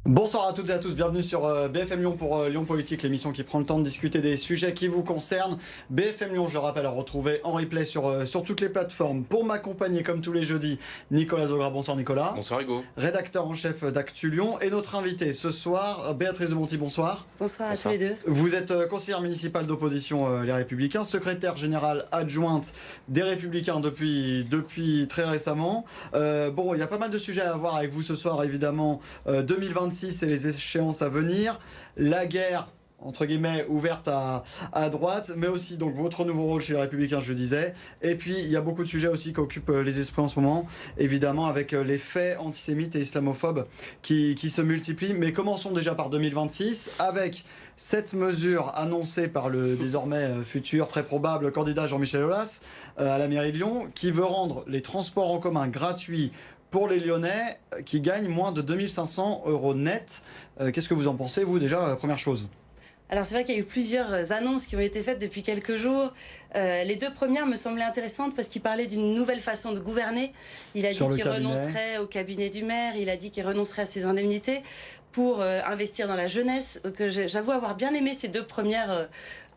Bonsoir à toutes et à tous, bienvenue sur BFM Lyon pour Lyon Politique, l'émission qui prend le temps de discuter des sujets qui vous concernent. BFM Lyon, je rappelle, à retrouver en replay sur toutes les plateformes. Pour m'accompagner comme tous les jeudis, Nicolas Zogra. Bonsoir Nicolas. Bonsoir Hugo. Rédacteur en chef d'Actu Lyon. Et notre invité ce soir, Béatrice de Monti, bonsoir. Bonsoir à tous les deux. Vous êtes conseillère municipale d'opposition Les Républicains, secrétaire générale adjointe des Républicains depuis très récemment. Bon, il y a pas mal de sujets à voir avec vous ce soir, évidemment. 2026 et les échéances à venir, la guerre entre guillemets ouverte à droite, mais aussi donc votre nouveau rôle chez les Républicains, je le disais. Et puis il y a beaucoup de sujets aussi qui occupent les esprits en ce moment, évidemment avec les faits antisémites et islamophobes qui se multiplient. Mais commençons déjà par 2026 avec cette mesure annoncée par le désormais futur, très probable candidat Jean-Michel Aulas à la mairie de Lyon, qui veut rendre les transports en commun gratuits pour les Lyonnais qui gagnent moins de 2500 € net. Qu'est-ce que vous en pensez, vous, déjà, première chose ? Alors c'est vrai qu'il y a eu plusieurs annonces qui ont été faites depuis quelques jours. Les deux premières me semblaient intéressantes parce qu'il parlait d'une nouvelle façon de gouverner. Il a dit qu'il renoncerait au cabinet du maire, il a dit qu'il renoncerait à ses indemnités pour investir dans la jeunesse. Donc, j'avoue avoir bien aimé ces deux premières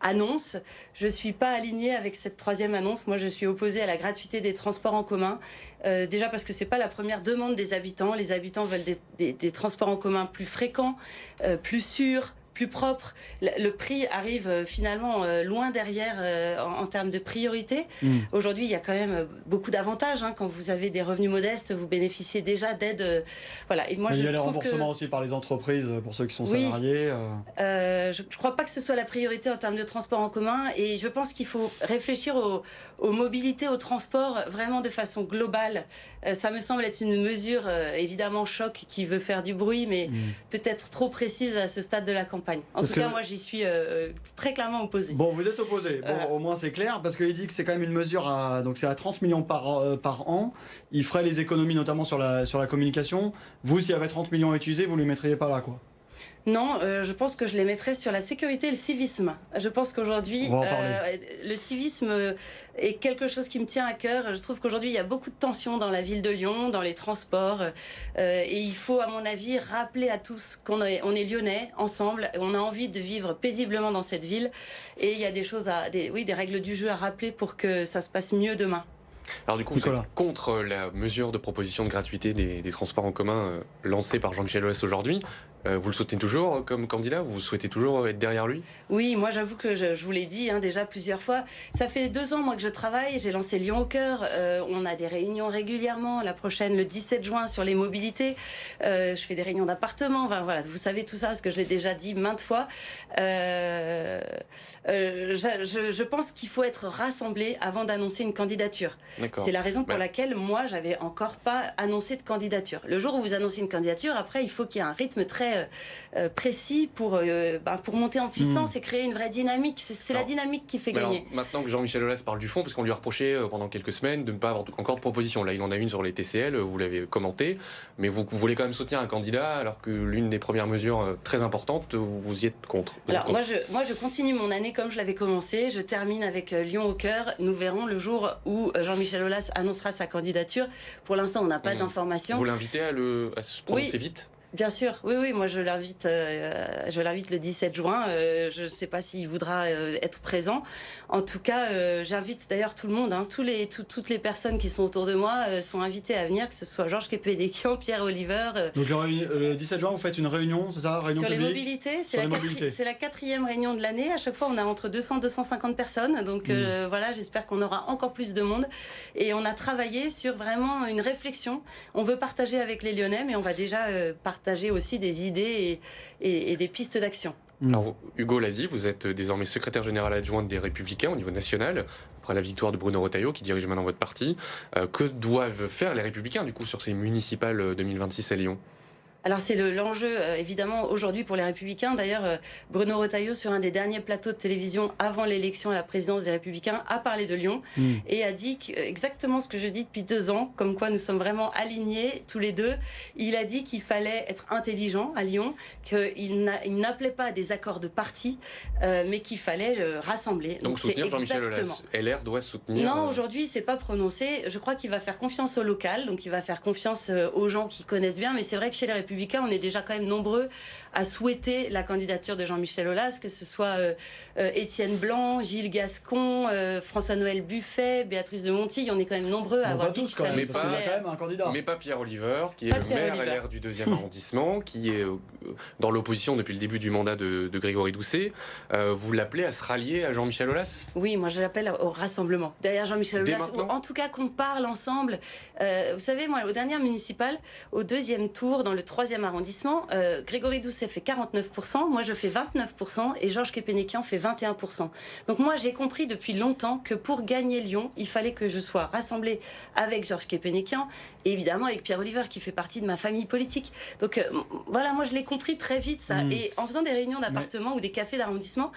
annonce. Je ne suis pas alignée avec cette troisième annonce. Moi, je suis opposée à la gratuité des transports en commun. Déjà parce que ce n'est pas la première demande des habitants. Les habitants veulent des transports en commun plus fréquents, plus sûrs, plus propre. Le prix arrive finalement loin derrière en termes de priorité. Aujourd'hui, il y a quand même beaucoup d'avantages. Quand vous avez des revenus modestes, vous bénéficiez déjà d'aides. Voilà. Et moi, il y a les remboursements aussi par les entreprises pour ceux qui sont salariés. Je ne crois pas que ce soit la priorité en termes de transport en commun. Et je pense qu'il faut réfléchir aux mobilités, aux transports vraiment de façon globale. Ça me semble être une mesure évidemment choc qui veut faire du bruit, mais peut-être trop précise à ce stade de la campagne. En tout cas, moi, j'y suis très clairement opposé. Bon, vous êtes opposé. Bon, au moins, c'est clair, parce qu'il dit que c'est quand même une mesure donc c'est à 30 millions par an. Il ferait les économies, notamment sur la communication. Vous, s'il y avait 30 millions à utiliser, vous ne les mettriez pas là, quoi. Non, je pense que je les mettrais sur la sécurité et le civisme. Je pense qu'aujourd'hui, le civisme est quelque chose qui me tient à cœur. Je trouve qu'aujourd'hui, il y a beaucoup de tensions dans la ville de Lyon, dans les transports. Et il faut, à mon avis, rappeler à tous qu'on est lyonnais, ensemble. On a envie de vivre paisiblement dans cette ville. Et il y a des choses, des règles du jeu à rappeler pour que ça se passe mieux demain. Alors du coup, vous êtes contre la mesure de proposition de gratuité des transports en commun lancée par Jean-Michel Aulas aujourd'hui. Vous le soutenez toujours comme candidat ? Vous souhaitez toujours être derrière lui ? Oui, moi j'avoue que je vous l'ai dit déjà plusieurs fois. Ça fait 2 ans moi que je travaille, j'ai lancé Lyon au cœur. On a des réunions régulièrement. La prochaine, le 17 juin, sur les mobilités. Je fais des réunions d'appartements. Enfin, voilà, vous savez tout ça parce que je l'ai déjà dit maintes fois. Je pense qu'il faut être rassemblé avant d'annoncer une candidature. C'est la raison pour laquelle moi j'avais encore pas annoncé de candidature. Le jour où vous annoncez une candidature, après il faut qu'il y ait un rythme très précis pour monter en puissance et créer une vraie dynamique. C'est la dynamique qui fait gagner. Alors, maintenant que Jean-Michel Aulas parle du fond, parce qu'on lui a reproché pendant quelques semaines de ne pas avoir encore de proposition. Là, il en a une sur les TCL, vous l'avez commenté, mais vous voulez quand même soutenir un candidat alors que l'une des premières mesures très importantes, vous y êtes contre. Moi, je continue mon année comme je l'avais commencé. Je termine avec Lyon au cœur. Nous verrons le jour où Jean-Michel Aulas annoncera sa candidature. Pour l'instant, on n'a pas d'informations. Vous l'invitez à se prononcer vite ? Bien sûr, oui, moi je l'invite le 17 juin. Je ne sais pas s'il voudra être présent. En tout cas, j'invite d'ailleurs tout le monde, toutes les personnes qui sont autour de moi sont invitées à venir, que ce soit Georges Képédékian, Pierre Oliver. Donc le 17 juin, vous faites une réunion, c'est ça, réunion sur publique, les mobilités. C'est la 4e réunion de l'année. À chaque fois, on a entre 200 et 250 personnes. Donc voilà, j'espère qu'on aura encore plus de monde. Et on a travaillé sur vraiment une réflexion. On veut partager avec les Lyonnais, mais on va déjà partager aussi des idées et des pistes d'action. Alors, Hugo l'a dit, vous êtes désormais secrétaire général adjointe des Républicains au niveau national, après la victoire de Bruno Retailleau qui dirige maintenant votre parti. Que doivent faire les Républicains du coup sur ces municipales 2026 à Lyon ? Alors c'est l'enjeu évidemment aujourd'hui pour les Républicains. D'ailleurs, Bruno Retailleau, sur un des derniers plateaux de télévision avant l'élection à la présidence des Républicains, a parlé de Lyon et a dit exactement ce que je dis depuis 2 ans, comme quoi nous sommes vraiment alignés tous les deux. Il a dit qu'il fallait être intelligent à Lyon, qu'il n'appelait pas à des accords de parti, mais qu'il fallait rassembler. Donc soutenir Jean-Michel Aulas. LR doit soutenir... Non, aujourd'hui, c'est pas prononcé. Je crois qu'il va faire confiance au local, donc il va faire confiance aux gens qui connaissent bien, mais c'est vrai que chez les Républicains, Républicains, on est déjà quand même nombreux à souhaiter la candidature de Jean-Michel Aulas, que ce soit Étienne Blanc, Gilles Gascon, François-Noël Buffet, Béatrice de Montijo, on est quand même nombreux à avoir dit que ça mais pas, quand même un candidat. Mais pas Pierre Oliver, qui est le maire LR du 2e arrondissement, qui est dans l'opposition depuis le début du mandat de Grégory Doucet. Vous l'appelez à se rallier à Jean-Michel Aulas ? Oui, moi je l'appelle au rassemblement. Derrière Jean-Michel Aulas, ou en tout cas qu'on parle ensemble. Vous savez, moi, aux dernières municipales, au 2e tour, dans le 3e arrondissement, Grégory Doucet fait 49%, moi je fais 29% et Georges Képénékian fait 21%. Donc moi j'ai compris depuis longtemps que pour gagner Lyon, il fallait que je sois rassemblée avec Georges Képénékian et évidemment avec Pierre Oliver qui fait partie de ma famille politique. Donc voilà, moi je l'ai compris très vite ça. Et en faisant des réunions d'appartements ou des cafés d'arrondissement,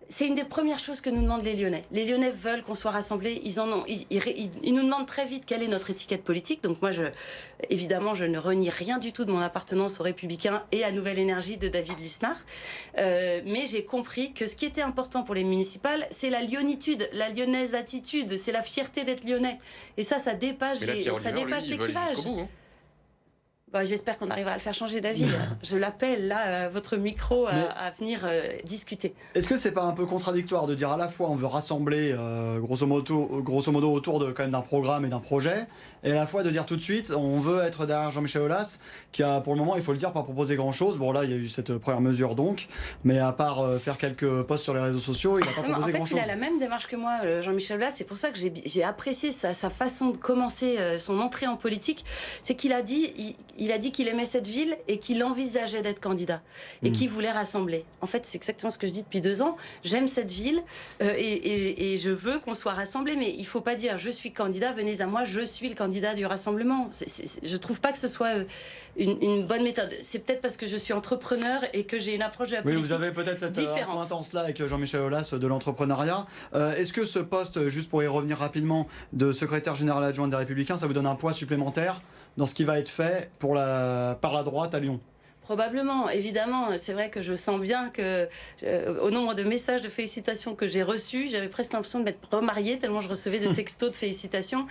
c'est une des premières choses que nous demandent les Lyonnais. Les Lyonnais veulent qu'on soit rassemblés. Ils nous demandent très vite quelle est notre étiquette politique. Donc moi, évidemment, je ne renie rien du tout de mon appartenance aux Républicains et à Nouvelle Énergie de David Lisnard. Mais j'ai compris que ce qui était important pour les municipales, c'est la lyonnitude, la lyonnaise attitude, c'est la fierté d'être lyonnais. Et ça dépasse les clivages. J'espère qu'on arrivera à le faire changer d'avis. Je l'appelle là, votre micro, à venir discuter. Est-ce que c'est pas un peu contradictoire de dire à la fois on veut rassembler grosso modo autour de quand même d'un programme et d'un projet, et à la fois de dire tout de suite on veut être derrière Jean-Michel Aulas, qui a pour le moment, il faut le dire, pas proposé grand-chose. Bon là, il y a eu cette première mesure donc, mais à part faire quelques posts sur les réseaux sociaux, il n'a pas proposé grand-chose. Il a la même démarche que moi, Jean-Michel Aulas. C'est pour ça que j'ai apprécié sa façon de commencer son entrée en politique. C'est qu'il a dit qu'il aimait cette ville et qu'il envisageait d'être candidat et qu'il voulait rassembler. En fait, c'est exactement ce que je dis depuis 2 ans. J'aime cette ville et je veux qu'on soit rassemblés, mais il ne faut pas dire je suis candidat, venez à moi, je suis le candidat du rassemblement. Je ne trouve pas que ce soit une bonne méthode. C'est peut-être parce que je suis entrepreneur et que j'ai une approche de la politique différente. Oui, vous avez peut-être cette acquaintance-là avec Jean-Michel Aulas de l'entrepreneuriat. Est-ce que ce poste, juste pour y revenir rapidement, de secrétaire général adjoint des Républicains, ça vous donne un poids supplémentaire dans ce qui va être fait par la droite à Lyon? Probablement, évidemment. C'est vrai que je sens bien que, au nombre de messages de félicitations que j'ai reçus, j'avais presque l'impression de m'être remariée tellement je recevais de textos de félicitations.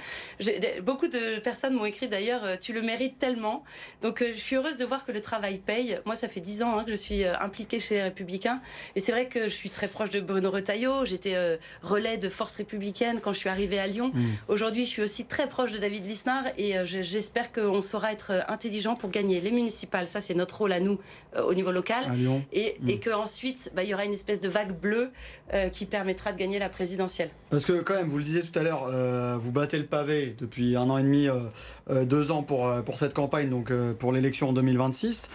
Beaucoup de personnes m'ont écrit d'ailleurs « tu le mérites tellement ». Donc je suis heureuse de voir que le travail paye. Moi, ça fait 10 ans que je suis impliquée chez les Républicains. Et c'est vrai que je suis très proche de Bruno Retailleau. J'étais relais de Force républicaine quand je suis arrivée à Lyon. Aujourd'hui, je suis aussi très proche de David Lisnard et j'espère qu'on saura être intelligent pour gagner les municipales. Ça, c'est notre rôle à nous au niveau local et qu'ensuite il y aura une espèce de vague bleue qui permettra de gagner la présidentielle. Parce que quand même, vous le disiez tout à l'heure, vous battez le pavé depuis 1 an et demi, 2 ans pour cette campagne, donc pour l'élection en 2026.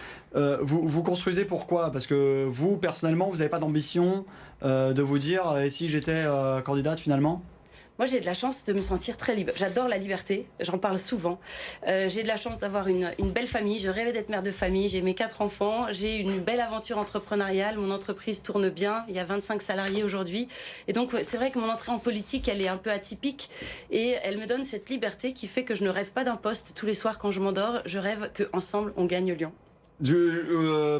Vous construisez pourquoi? Parce que vous, personnellement, vous n'avez pas d'ambition de vous dire et si j'étais candidate finalement? Moi, j'ai de la chance de me sentir très libre. J'adore la liberté, j'en parle souvent. J'ai de la chance d'avoir une belle famille. Je rêvais d'être mère de famille. J'ai mes 4 enfants. J'ai une belle aventure entrepreneuriale. Mon entreprise tourne bien. Il y a 25 salariés aujourd'hui. Et donc, c'est vrai que mon entrée en politique, elle est un peu atypique. Et elle me donne cette liberté qui fait que je ne rêve pas d'un poste tous les soirs quand je m'endors. Je rêve qu'ensemble, on gagne Lyon.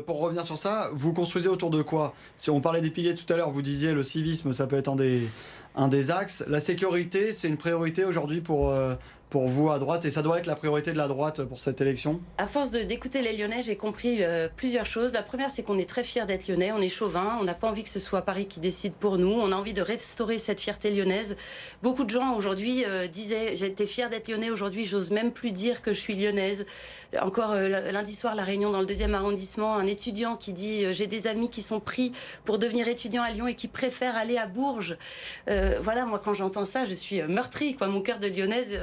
Pour revenir sur ça, vous construisez autour de quoi? Si on parlait des piliers tout à l'heure, vous disiez le civisme, ça peut être un des axes. La sécurité, c'est une priorité aujourd'hui pour vous à droite, et ça doit être la priorité de la droite pour cette élection? À force d'écouter les Lyonnais, j'ai compris plusieurs choses. La première, c'est qu'on est très fiers d'être Lyonnais, on est chauvin, on n'a pas envie que ce soit Paris qui décide pour nous, on a envie de restaurer cette fierté lyonnaise. Beaucoup de gens aujourd'hui disaient « j'étais fière d'être Lyonnais, aujourd'hui j'ose même plus dire que je suis lyonnaise ». Encore lundi soir, la réunion dans le 2e arrondissement, un étudiant qui dit « j'ai des amis qui sont pris pour devenir étudiants à Lyon et qui préfèrent aller à Bourges ». Voilà, moi quand j'entends ça, je suis meurtrie, quoi. Mon cœur de lyonnaise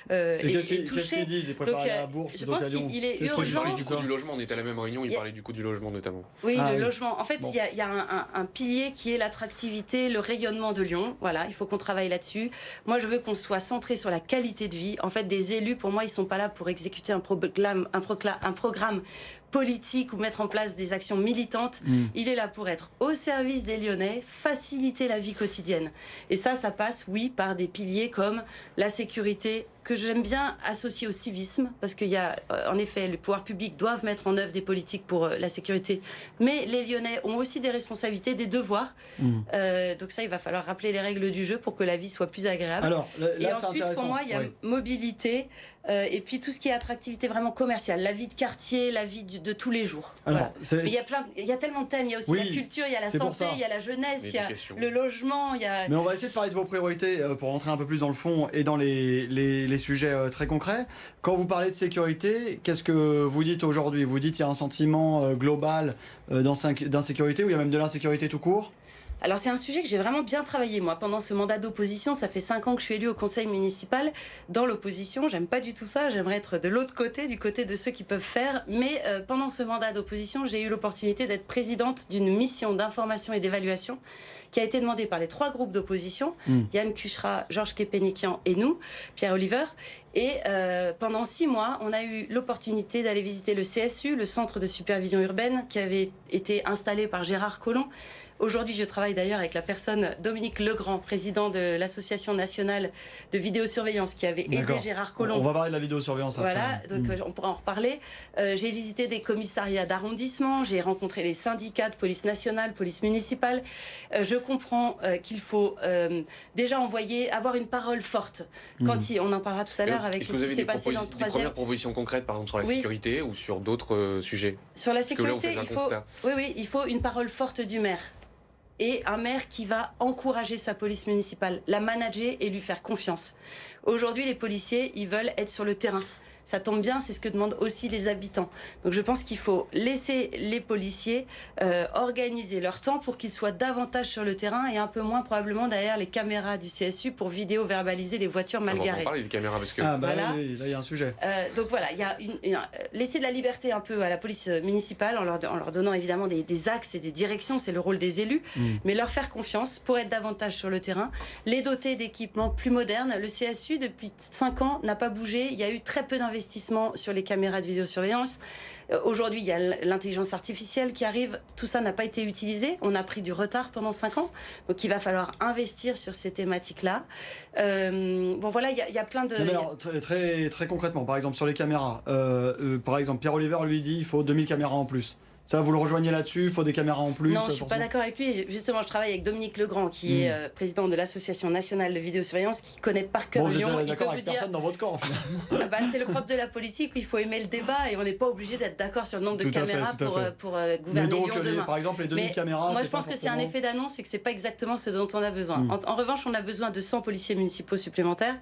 est touché. Qu'est-ce qu'ils disent? Ils préfèrent aller à Bourges, je pense qu'il est urgent. Du coût du logement, on était à la même réunion, il parlait du coût du logement notamment. Oui, le logement. En fait, il y a un pilier qui est l'attractivité, le rayonnement de Lyon. Voilà, il faut qu'on travaille là-dessus. Moi, je veux qu'on soit centré sur la qualité de vie. En fait, des élus, pour moi, ils sont pas là pour exécuter un programme politique ou mettre en place des actions militantes. Il est là pour être au service des Lyonnais, faciliter la vie quotidienne. Et ça passe, oui, par des piliers comme la sécurité, que j'aime bien associer au civisme, parce qu'il y a, en effet, les pouvoirs publics doivent mettre en œuvre des politiques pour la sécurité, mais les Lyonnais ont aussi des responsabilités, des devoirs. Donc ça, il va falloir rappeler les règles du jeu pour que la vie soit plus agréable. Alors, là, et ensuite, pour moi, il y a mobilité, et puis tout ce qui est attractivité vraiment commerciale, la vie de quartier, la vie de tous les jours. Alors, voilà. Mais il y a tellement de thèmes, il y a aussi la culture, il y a la santé, il y a la jeunesse, il y a le logement, il y a... Mais on va essayer de parler de vos priorités pour rentrer un peu plus dans le fond et dans les sujets très concrets. Quand vous parlez de sécurité, qu'est-ce que vous dites aujourd'hui? Vous dites qu'il y a un sentiment global d'insécurité, ou il y a même de l'insécurité tout court? Alors c'est un sujet que j'ai vraiment bien travaillé moi pendant ce mandat d'opposition. Ça fait 5 ans que je suis élue au conseil municipal dans l'opposition. J'aime pas du tout ça, j'aimerais être de l'autre côté, du côté de ceux qui peuvent faire. Mais pendant ce mandat d'opposition, j'ai eu l'opportunité d'être présidente d'une mission d'information et d'évaluation qui a été demandée par les 3 groupes d'opposition, Yann Cucherat, Georges Képénékian et nous, Pierre Oliver. Et pendant 6 mois, on a eu l'opportunité d'aller visiter le CSU, le centre de supervision urbaine, qui avait été installé par Gérard Collomb. Aujourd'hui, je travaille d'ailleurs avec la personne Dominique Legrand, président de l'Association nationale de vidéosurveillance, qui avait aidé Gérard Collomb. On va parler de la vidéosurveillance après. Voilà, donc on pourra en reparler. J'ai visité des commissariats d'arrondissement, j'ai rencontré les syndicats de police nationale, police municipale. Je comprends qu'il faut déjà avoir une parole forte. Quand on en parlera tout à l'heure avec ce qui s'est passé dans le 3e. Des premières propositions concrètes, par exemple, sur la sécurité ou sur d'autres sujets? Sur la sécurité, il faut une parole forte du maire. Et un maire qui va encourager sa police municipale, la manager et lui faire confiance. Aujourd'hui, les policiers, ils veulent être sur le terrain. Ça tombe bien, c'est ce que demandent aussi les habitants. Donc je pense qu'il faut laisser les policiers organiser leur temps pour qu'ils soient davantage sur le terrain et un peu moins probablement derrière les caméras du CSU pour vidéo-verbaliser les voitures mal garées. On va parler des caméras parce que... voilà. Oui, là il y a un sujet. Donc voilà, il y a laisser de la liberté un peu à la police municipale en leur donnant évidemment des axes et des directions, c'est le rôle des élus, mais leur faire confiance pour être davantage sur le terrain, les doter d'équipements plus modernes. Le CSU, depuis 5 ans, n'a pas bougé. Il y a eu très peu d'investissements sur les caméras de vidéosurveillance. Aujourd'hui, il y a l'intelligence artificielle qui arrive. Tout ça n'a pas été utilisé. On a pris du retard pendant 5 ans. Donc, il va falloir investir sur ces thématiques-là. Bon, voilà, il y a plein de... Non, mais alors, très concrètement, par exemple, sur les caméras, par exemple, Pierre Oliver lui dit il faut 2000 caméras en plus. Ça, vous le rejoignez là-dessus? Il faut des caméras en plus? Non, je ne suis pas d'accord avec lui. Justement, je travaille avec Dominique Legrand, qui est président de l'Association nationale de vidéosurveillance, qui connaît par cœur Lyon. Vous êtes d'accord avec personne dans votre camp, finalement. C'est le propre de la politique, où il faut aimer le débat et on n'est pas obligé d'être d'accord sur le nombre de caméras pour gouverner Lyon demain. Par exemple, les 2000 caméras... Moi, je pense que c'est un effet d'annonce et que ce n'est pas exactement ce dont on a besoin. En revanche, on a besoin de 100 policiers municipaux supplémentaires.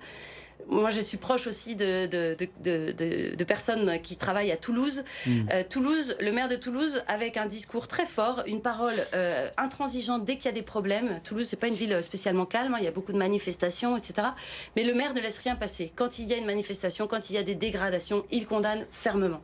Moi, je suis proche aussi de personnes qui travaillent à Toulouse. Toulouse, le maire de Toulouse, avec un discours très fort, une parole intransigeante dès qu'il y a des problèmes. Toulouse, c'est pas une ville spécialement calme, il y a beaucoup de manifestations, etc. Mais le maire ne laisse rien passer. Quand il y a une manifestation, quand il y a des dégradations, il condamne fermement.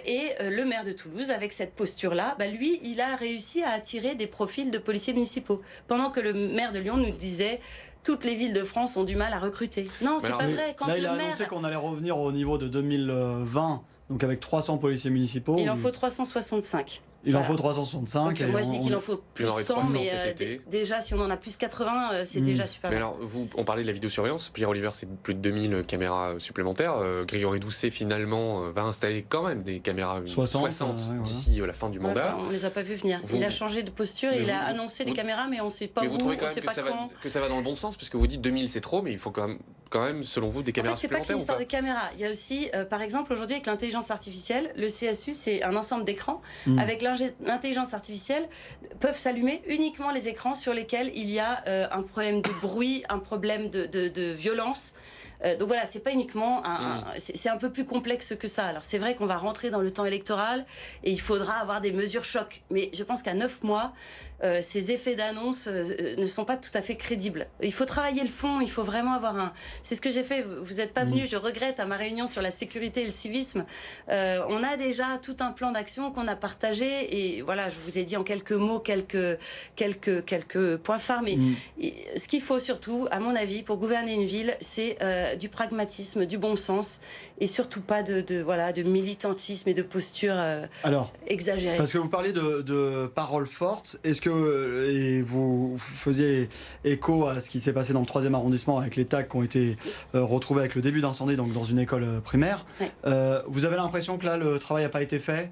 Et le maire de Toulouse, avec cette posture-là, lui, il a réussi à attirer des profils de policiers municipaux. Pendant que le maire de Lyon nous disait... Toutes les villes de France ont du mal à recruter. Non, c'est pas vrai. Quand là, il a annoncé qu'on allait revenir au niveau de 2020, donc avec 300 policiers municipaux. Il en faut 365. Il en faut 365. Donc, moi, je dis qu'il en faut plus 100, mais déjà, si on en a plus 80, c'est déjà super. Mais alors, on parlait de la vidéosurveillance. Pierre Oliver, c'est plus de 2000 caméras supplémentaires. Grégory Doucet, finalement, va installer quand même des caméras 60 d'ici la fin du mandat. On ne les a pas vus venir. Il a changé de posture, il a annoncé des caméras, mais on ne sait pas où, vous trouvez quand on ne sait pas quand. Que ça va dans le bon sens, parce que vous dites 2000, c'est trop, mais il faut quand même, selon vous, des caméras supplémentaires. C'est pas qu'une histoire de caméras. Il y a aussi, par exemple, aujourd'hui, avec l'intelligence artificielle, le CSU, c'est un ensemble d'écrans. Avec l'intelligence artificielle, peuvent s'allumer uniquement les écrans sur lesquels il y a un problème de bruit, un problème de violence. Donc voilà, c'est pas uniquement c'est un peu plus complexe que ça. Alors c'est vrai qu'on va rentrer dans le temps électoral et il faudra avoir des mesures chocs. Mais je pense qu'à 9 mois, ces effets d'annonce ne sont pas tout à fait crédibles. Il faut travailler le fond, il faut vraiment avoir c'est ce que j'ai fait. Vous n'êtes pas venu, je regrette, à ma réunion sur la sécurité et le civisme. On a déjà tout un plan d'action qu'on a partagé et voilà, je vous ai dit en quelques mots quelques points phares. Mais ce qu'il faut surtout, à mon avis, pour gouverner une ville, c'est du pragmatisme, du bon sens et surtout pas de militantisme et de posture exagérée. Parce que vous parlez de paroles fortes, est-ce et vous faisiez écho à ce qui s'est passé dans le 3e arrondissement avec les tags qui ont été retrouvés avec le début d'incendie donc dans une école primaire. Ouais. Vous avez l'impression que là, le travail n'a pas été fait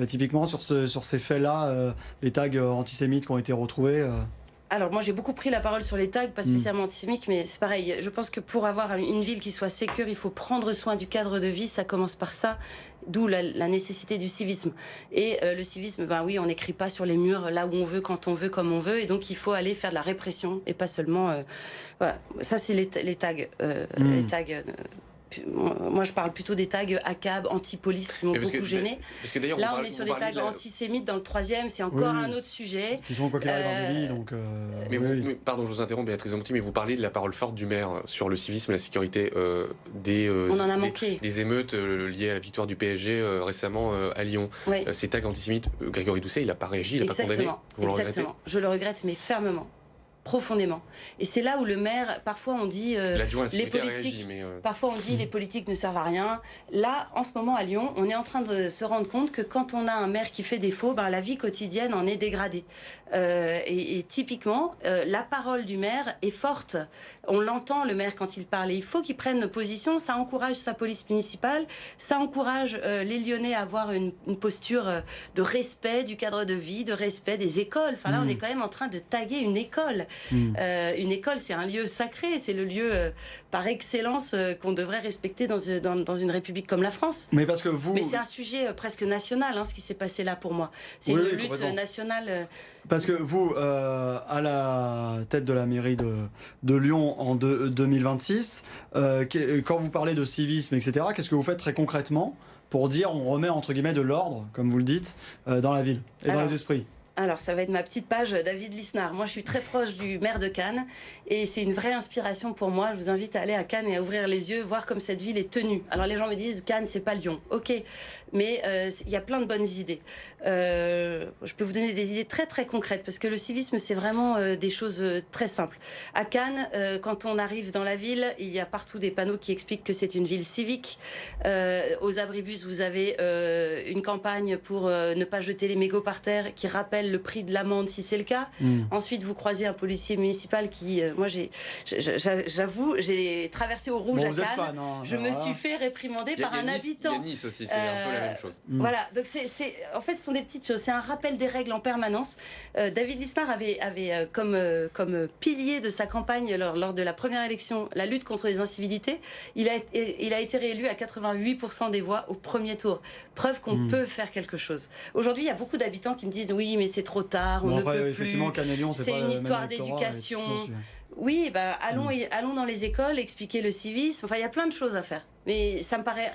typiquement sur ces faits-là, les tags antisémites qui ont été retrouvés Alors moi j'ai beaucoup pris la parole sur les tags, pas spécialement antisémites, mais c'est pareil. Je pense que pour avoir une ville qui soit sécure, il faut prendre soin du cadre de vie, ça commence par ça, d'où la nécessité du civisme. Et le civisme, ben oui, on n'écrit pas sur les murs là où on veut, quand on veut, comme on veut, et donc il faut aller faire de la répression et pas seulement... voilà. Ça c'est les tags. Les tags moi je parle plutôt des tags ACAB, anti-police qui m'ont beaucoup gêné. Parce que d'ailleurs, là on est sur des tags antisémites dans le 3e, c'est encore un autre sujet. Qui sont quoi qu'il arrive en délit, donc... mais pardon, je vous interromps Béatrice Demonty, mais vous parlez de la parole forte du maire sur le civisme et la sécurité on en a manqué. Des émeutes liées à la victoire du PSG récemment à Lyon. Oui. Ces tags antisémites, Grégory Doucet, il n'a pas réagi, il n'a pas condamné. Vous le regrettez ? Je le regrette, mais fermement. Profondément. Et c'est là où le maire, parfois on dit les politiques, parfois on dit les politiques ne servent à rien. Là, en ce moment à Lyon, on est en train de se rendre compte que quand on a un maire qui fait défaut, ben, la vie quotidienne en est dégradée. Et typiquement, la parole du maire est forte. On l'entend le maire quand il parle. Et il faut qu'il prenne position. Ça encourage sa police municipale, ça encourage les Lyonnais à avoir une posture de respect du cadre de vie, de respect des écoles. Enfin là, on est quand même en train de taguer une école. Une école, c'est un lieu sacré, c'est le lieu par excellence qu'on devrait respecter dans une république comme la France. Mais parce que vous... Mais c'est un sujet presque national, hein, ce qui s'est passé là pour moi. C'est une lutte nationale. Parce que vous, à la tête de la mairie de Lyon en 2026, quand vous parlez de civisme, etc., qu'est-ce que vous faites très concrètement pour dire on remet entre guillemets de l'ordre, comme vous le dites, dans la ville et dans les esprits ? Alors, ça va être ma petite page David Lisnard. Moi, je suis très proche du maire de Cannes et c'est une vraie inspiration pour moi. Je vous invite à aller à Cannes et à ouvrir les yeux, voir comme cette ville est tenue. Alors, les gens me disent Cannes, c'est pas Lyon. Ok, mais il y a plein de bonnes idées. Je peux vous donner des idées très très concrètes parce que le civisme, c'est vraiment des choses très simples. À Cannes, quand on arrive dans la ville, il y a partout des panneaux qui expliquent que c'est une ville civique. Aux abribus, vous avez une campagne pour ne pas jeter les mégots par terre qui rappelle le prix de l'amende si c'est le cas. Ensuite, vous croisez un policier municipal qui, moi, j'avoue, j'ai traversé au rouge à Cannes. Fan, hein, je me suis fait réprimer par un habitant. Il y a Nice aussi, c'est un peu la même chose. Voilà, donc en fait, ce sont des petites choses. C'est un rappel des règles en permanence. David Lisnard avait comme pilier de sa campagne lors de la première élection la lutte contre les incivilités. Il a été réélu à 88% des voix au premier tour. Preuve qu'on peut faire quelque chose. Aujourd'hui, il y a beaucoup d'habitants qui me disent oui, mais c'est trop tard, on ne peut plus. C'est une histoire d'éducation. Oui, bah, allons dans les écoles, expliquer le civisme. Enfin, il y a plein de choses à faire. Mais ça me paraît...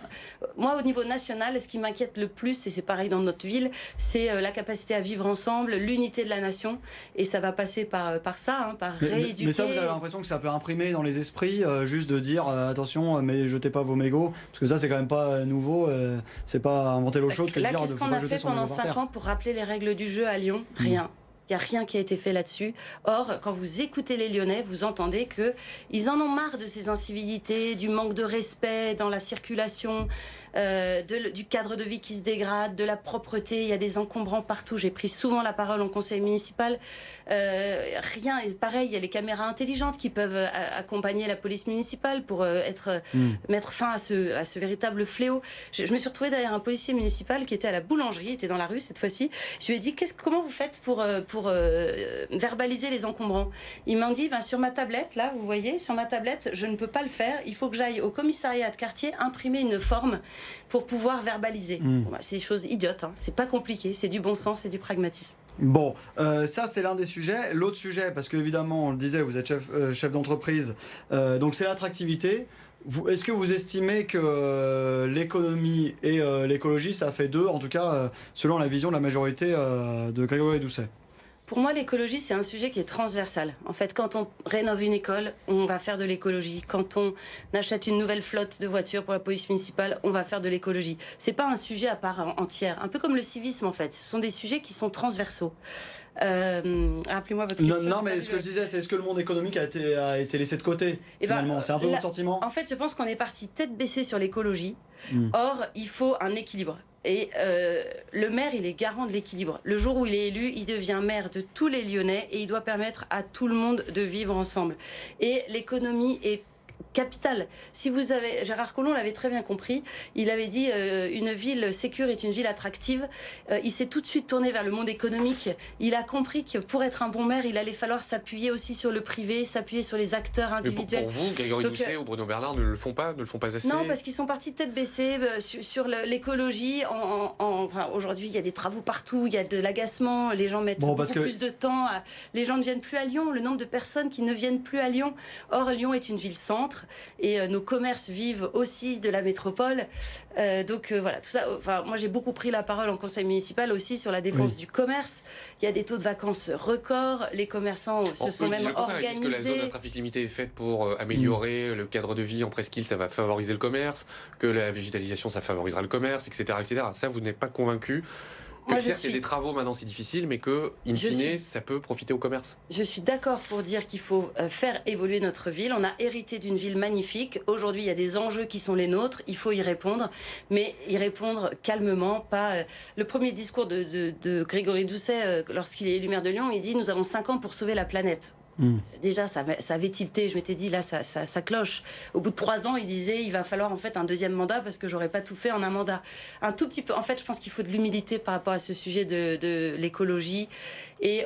Moi, au niveau national, ce qui m'inquiète le plus, et c'est pareil dans notre ville, c'est la capacité à vivre ensemble, l'unité de la nation. Et ça va passer par ça, hein, par rééduquer. Mais ça, vous avez l'impression que ça peut imprimer dans les esprits, juste de dire attention, mais jetez pas vos mégots. Parce que ça, c'est quand même pas nouveau. C'est pas inventer l'eau chaude que de dire... Là, qu'est-ce qu'on a fait pendant 5 ans pour rappeler les règles du jeu à Lyon ? Rien. Il n'y a rien qui a été fait là-dessus. Or, quand vous écoutez les Lyonnais, vous entendez qu'ils en ont marre de ces incivilités, du manque de respect dans la circulation, du cadre de vie qui se dégrade, de la propreté. Il y a des encombrants partout. J'ai pris souvent la parole en conseil municipal. Rien. Et pareil, il y a les caméras intelligentes qui peuvent accompagner la police municipale pour mettre fin à ce véritable fléau. Je me suis retrouvée derrière un policier municipal qui était à la boulangerie, était dans la rue cette fois-ci. Je lui ai dit comment vous faites pour verbaliser les encombrants. Ils m'ont dit sur ma tablette, là, vous voyez, sur ma tablette, je ne peux pas le faire. Il faut que j'aille au commissariat de quartier imprimer une forme pour pouvoir verbaliser. Bon, c'est des choses idiotes, hein. C'est pas compliqué, c'est du bon sens, c'est du pragmatisme. Bon, ça c'est l'un des sujets. L'autre sujet, parce qu'évidemment, on le disait, vous êtes chef d'entreprise, donc c'est l'attractivité. Est-ce que vous estimez que l'économie et l'écologie, ça fait deux, en tout cas, selon la vision de la majorité de Grégory Doucet ? Pour moi, l'écologie, c'est un sujet qui est transversal. En fait, quand on rénove une école, on va faire de l'écologie. Quand on achète une nouvelle flotte de voitures pour la police municipale, on va faire de l'écologie. C'est pas un sujet à part entière. Un peu comme le civisme, en fait. Ce sont des sujets qui sont transversaux. Rappelez-moi votre question. Non, mais ce que je disais, c'est est-ce que le monde économique a été laissé de côté, finalement ? C'est un peu votre sentiment ? En fait, je pense qu'on est parti tête baissée sur l'écologie. Or, il faut un équilibre. Et le maire, il est garant de l'équilibre. Le jour où il est élu, il devient maire de tous les Lyonnais et il doit permettre à tout le monde de vivre ensemble. Et l'économie est capitale. Si vous avez, Gérard Collomb l'avait très bien compris, il avait dit une ville sécure est une ville attractive. Il s'est tout de suite tourné vers le monde économique. Il a compris que pour être un bon maire, il allait falloir s'appuyer aussi sur le privé, s'appuyer sur les acteurs individuels. Mais pour vous, Grégory Doucet ou Bruno Bernard ne le font pas assez? Non, parce qu'ils sont partis tête baissée sur l'écologie. Enfin, aujourd'hui, il y a des travaux partout, il y a de l'agacement, les gens mettent beaucoup plus de temps. Les gens ne viennent plus à Lyon, le nombre de personnes qui ne viennent plus à Lyon. Or, Lyon est une ville-centre. Et nos commerces vivent aussi de la métropole. Donc voilà, tout ça. Enfin, moi, j'ai beaucoup pris la parole en conseil municipal aussi sur la défense du commerce. Il y a des taux de vacances records. Les commerçants se sont même organisés. Est-ce que la zone à trafic limité est faite pour améliorer le cadre de vie en presqu'île, ça va favoriser le commerce, que la végétalisation, ça favorisera le commerce, etc., etc. Ça, vous n'êtes pas convaincu? Certes, il y a des travaux maintenant, c'est difficile, mais que, in fine, ça peut profiter au commerce. Je suis d'accord pour dire qu'il faut faire évoluer notre ville. On a hérité d'une ville magnifique. Aujourd'hui, il y a des enjeux qui sont les nôtres. Il faut y répondre, mais y répondre calmement. Pas le premier discours de Grégory Doucet, lorsqu'il est élu maire de Lyon, il dit « Nous avons 5 ans pour sauver la planète ». Déjà, ça avait tilté. Je m'étais dit, là, ça cloche. Au bout de 3 ans, il disait, il va falloir en fait un deuxième mandat parce que j'aurais pas tout fait en un mandat. Un tout petit peu. En fait, je pense qu'il faut de l'humilité par rapport à ce sujet de l'écologie. Et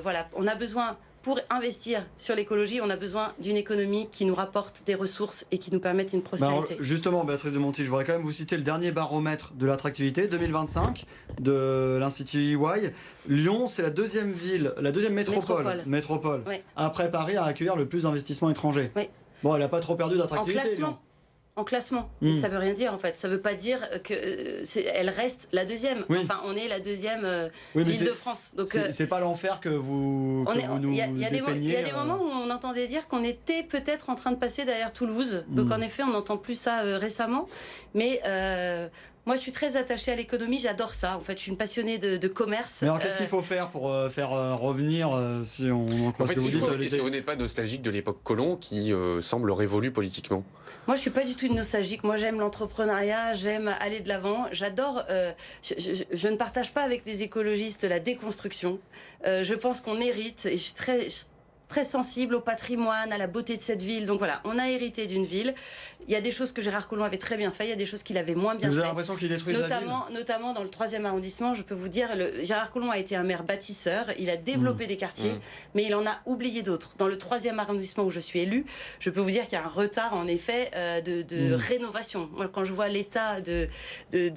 voilà, on a besoin, pour investir sur l'écologie, on a besoin d'une économie qui nous rapporte des ressources et qui nous permette une prospérité. Alors, justement, Béatrice de Monti, je voudrais quand même vous citer le dernier baromètre de l'attractivité 2025 de l'Institut EY. Lyon, c'est la deuxième ville, la deuxième métropole oui. Après Paris à accueillir le plus d'investissements étrangers. Oui. Bon, elle n'a pas trop perdu d'attractivité. En classement. Ça veut rien dire en fait. Ça veut pas dire qu'elle reste la deuxième. Oui. Enfin, on est la deuxième ville de France. Donc c'est pas l'enfer que vous nous Il y a des moments où on entendait dire qu'on était peut-être en train de passer derrière Toulouse. Donc en effet, on n'entend plus ça récemment. Mais moi, je suis très attachée à l'économie, j'adore ça. En fait, je suis une passionnée de commerce. Mais alors, qu'est-ce qu'il faut faire pour faire revenir, si on en croit ce que vous dites, est-ce que vous n'êtes pas nostalgique de l'époque Collomb qui semble révolue politiquement? Moi, je suis pas du tout une nostalgique. Moi, j'aime l'entrepreneuriat, j'aime aller de l'avant. J'adore. Je ne partage pas avec les écologistes la déconstruction. Je pense qu'on hérite, et je suis très sensible au patrimoine, à la beauté de cette ville. Donc voilà, on a hérité d'une ville. Il y a des choses que Gérard Collomb avait très bien fait, il y a des choses qu'il avait moins bien fait. Vous avez l'impression qu'il détruit la ville ? Notamment dans le 3e arrondissement, je peux vous dire, Gérard Collomb a été un maire bâtisseur, il a développé des quartiers, mais il en a oublié d'autres. Dans le 3e arrondissement où je suis élue, je peux vous dire qu'il y a un retard en effet de rénovation. Moi, quand je vois l'état de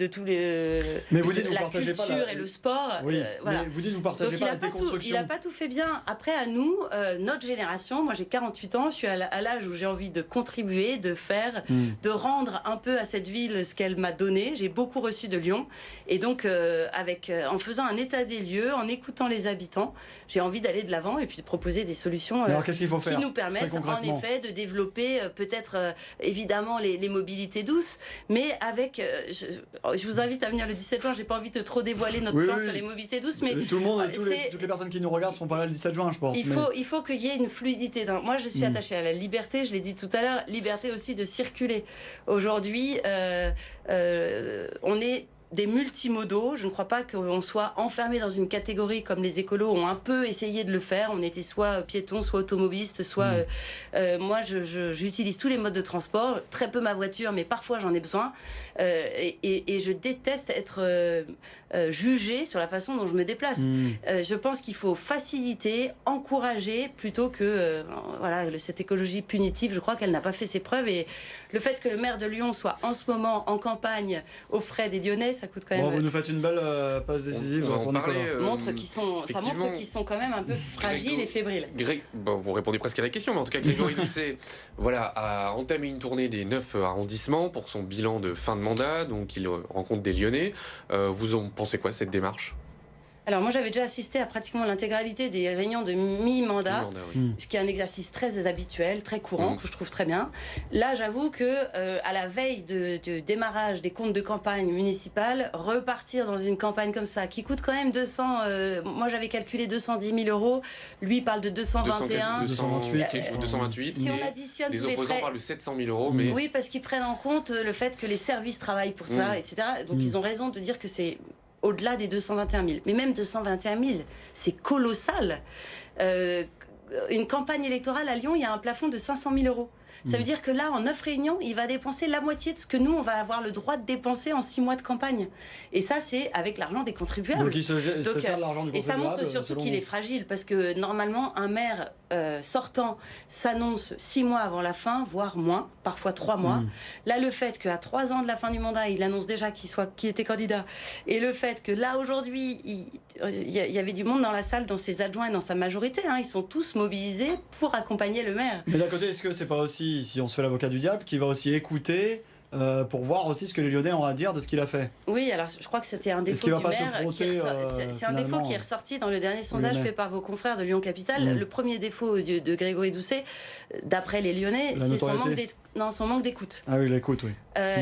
tous les... Mais vous dites, la culture et le sport, voilà. Mais vous dites, vous partagez pas la déconstruction. Il n'a pas tout fait bien. Après, à nous, notre génération, moi j'ai 48 ans, je suis à l'âge où j'ai envie de contribuer, de faire, de rendre un peu à cette ville ce qu'elle m'a donné. J'ai beaucoup reçu de Lyon. Et donc, en faisant un état des lieux, en écoutant les habitants, j'ai envie d'aller de l'avant et puis de proposer des solutions qui nous permettent en effet de développer peut-être évidemment les mobilités douces, mais avec... je vous invite à venir le 17 juin, j'ai pas envie de trop dévoiler notre plan sur les mobilités douces, mais... Tout le monde, toutes les personnes qui nous regardent ne seront pas là le 17 juin, je pense. Il faut qu'il y ait une fluidité. Moi, je suis attachée à la liberté, je l'ai dit tout à l'heure, liberté aussi de circuler. Aujourd'hui, on est des multimodaux. Je ne crois pas qu'on soit enfermé dans une catégorie comme les écolos ont un peu essayé de le faire. On était soit piéton, soit automobiliste, soit... moi, j'utilise tous les modes de transport, très peu ma voiture, mais parfois j'en ai besoin. Et je déteste être jugée sur la façon dont je me déplace. Je pense qu'il faut faciliter, encourager, plutôt que cette écologie punitive. Je crois qu'elle n'a pas fait ses preuves. Et le fait que le maire de Lyon soit en ce moment en campagne aux frais des Lyonnais, ça coûte quand même... vous nous faites une belle passe décisive. Ça montre qu'ils sont quand même un peu fragiles et fébriles. Vous répondez presque à la question, mais en tout cas, Grégory Doucet a entamé une tournée des 9 arrondissements pour son bilan de fin de mandat, donc il rencontre des Lyonnais. Vous en pensez quoi, cette démarche ? Alors moi j'avais déjà assisté à pratiquement l'intégralité des réunions de mi-mandat, ce qui est un exercice très habituel, très courant, que je trouve très bien. Là j'avoue que à la veille de démarrage des comptes de campagne municipale, repartir dans une campagne comme ça, qui coûte quand même 200, moi j'avais calculé 210 000 euros, lui parle de 221. 228. Si on additionne tous les opposants frais... parlent de 700 000 euros. Mais... Oui, parce qu'ils prennent en compte le fait que les services travaillent pour ça, etc. Donc ils ont raison de dire que c'est au-delà des 221 000. Mais même 221 000, c'est colossal. Une campagne électorale à Lyon, il y a un plafond de 500 000 euros. Ça veut dire que là, en 9 réunions, il va dépenser la moitié de ce que nous, on va avoir le droit de dépenser en 6 mois de campagne. Et ça, c'est avec l'argent des contribuables. Donc il se sert de l'argent du contribuable. Et ça montre surtout qu'il est fragile, parce que normalement, un maire sortant s'annonce 6 mois avant la fin, voire moins, parfois 3 mois. Là, le fait qu'à 3 ans de la fin du mandat, il annonce déjà qu'il était candidat, et le fait que là, aujourd'hui, il y avait du monde dans la salle, dans ses adjoints et dans sa majorité, hein, ils sont tous mobilisés pour accompagner le maire. Mais d'un côté, est-ce que c'est pas aussi, si on se fait l'avocat du diable, qui va aussi écouter pour voir aussi ce que les Lyonnais ont à dire de ce qu'il a fait? Oui, alors je crois que c'était un défaut du maire. C'est un défaut qui est ressorti dans le dernier sondage fait par vos confrères de Lyon Capitale. Le premier défaut de Grégory Doucet, d'après les Lyonnais, c'est son manque d'écoute. Ah oui, l'écoute, oui.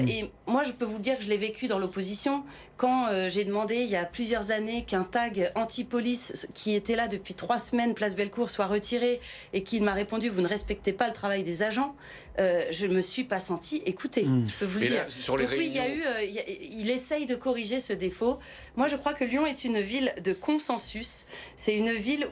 Et moi, je peux vous dire que je l'ai vécu dans l'opposition. Quand j'ai demandé, il y a plusieurs années, qu'un tag anti-police qui était là depuis 3 semaines, place Bellecour, soit retiré, et qu'il m'a répondu « Vous ne respectez pas le travail des agents », je ne me suis pas sentie écoutée, je peux vous le dire. Donc oui, il essaye de corriger ce défaut. Moi, je crois que Lyon est une ville de consensus. C'est une ville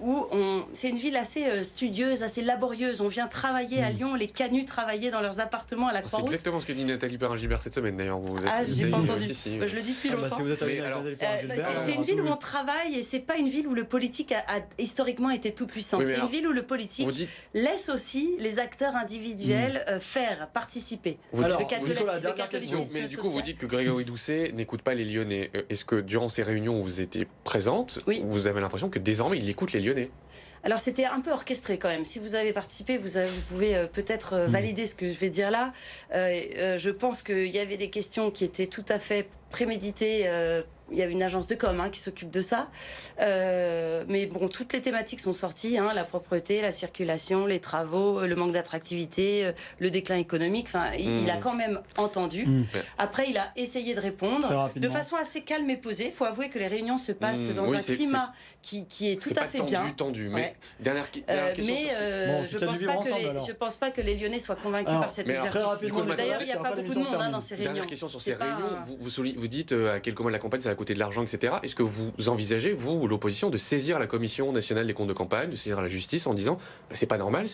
c'est une ville assez studieuse, assez laborieuse. On vient travailler à Lyon, les canuts travaillaient dans leurs appartements à la Croix-Rousse. C'est exactement ce que dit Nathalie Perrin-Gilbert cette semaine, d'ailleurs. J'ai pas entendu. Je le dis depuis longtemps. Si vous êtes c'est une ville où on travaille, et c'est pas une ville où le politique a historiquement été tout puissant. C'est une ville où le politique laisse aussi les acteurs individuels faire participer. Alors, le catholicisme. Mais du coup, vous dites que Grégory Doucet n'écoute pas les Lyonnais. Est-ce que durant ces réunions où vous étiez présente, vous avez l'impression que désormais il écoute les Lyonnais? Alors c'était un peu orchestré quand même. Si vous avez participé, vous pouvez peut-être valider ce que je vais dire là. Je pense qu'il y avait des questions qui étaient tout à fait préméditées. Il y a une agence de com qui s'occupe de ça. Mais bon, toutes les thématiques sont sorties. La propreté, la circulation, les travaux, le manque d'attractivité, le déclin économique. Enfin, il a quand même entendu. Après, il a essayé de répondre de façon assez calme et posée. Il faut avouer que les réunions se passent dans un climat qui est tout à fait bien. Tendu. Mais dernière question. Je pense pas que les Lyonnais soient convaincus par cet exercice. D'ailleurs, il n'y a pas beaucoup de monde dans ces réunions. Dernière question sur ces réunions. Vous dites à quelques mois de la campagne, ça va coûter de l'argent, etc. Est-ce que vous envisagez, vous, l'opposition, de saisir la Commission nationale des comptes de campagne, de saisir la justice en disant c'est pas normal,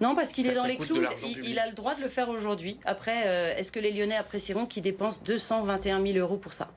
Non, parce qu'il est dans les clous, il a le droit de le faire aujourd'hui. Après, est-ce que les Lyonnais apprécieront qu'il dépense 221 000 euros pour ça?